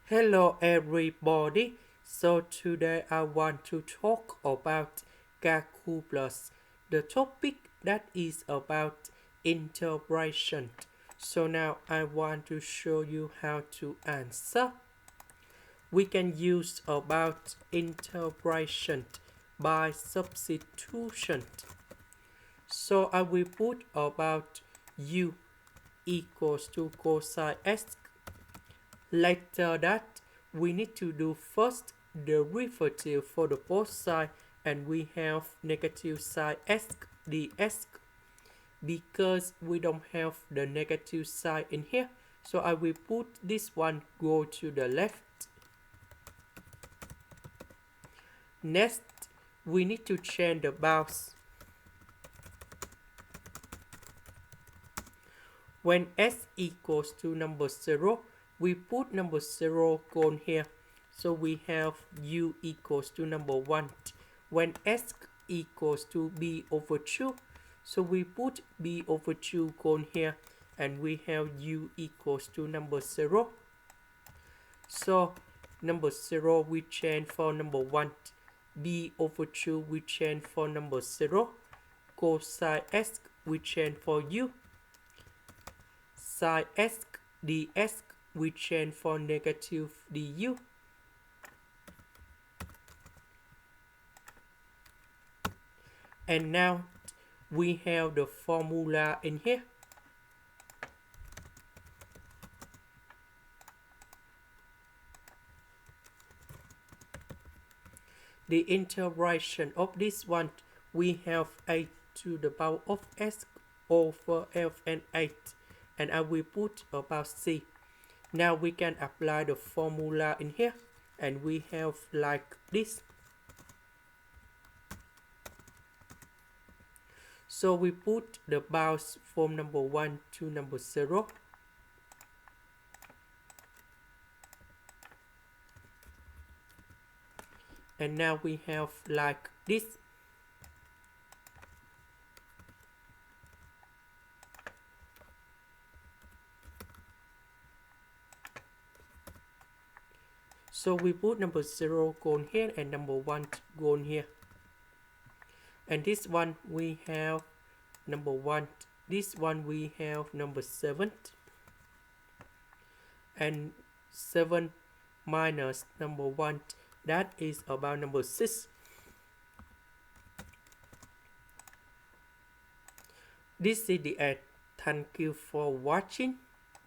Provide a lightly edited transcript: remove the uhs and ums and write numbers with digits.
Hello everybody. So today I want to talk about calculus. The topic that is about integration. So now I want to show you how to answer. We can use about integration by substitution. So I will put about u equals to cosine x. Later that, we need to do first derivative for the both side, and we have negative side s ds. Because we don't have the negative side in here, so I will put this one go to the left. Next, we need to change the bounds. When s equals to number 0, we put number 0 gone here. So we have u equals to number 1. When s equals to b over 2, so we put b over 2 gone here, and we have u equals to number 0. So number 0 we change for number 1. b over 2 we change for number 0. Cosine s we change for u. Sine s ds we change for negative du. And now we have the formula in here. The integration of this one, we have 8 to the power of s over f and 8. And I will put about c. Now we can apply the formula in here, and we have like this. So we put the bounds from number 1 to number 0. And now we have like this. So we put number 0 gone here and number 1 gone here. And this one we have number 1. This one we have number 7. And 7 minus number 1, that is about number 6. This is the end. Thank you for watching.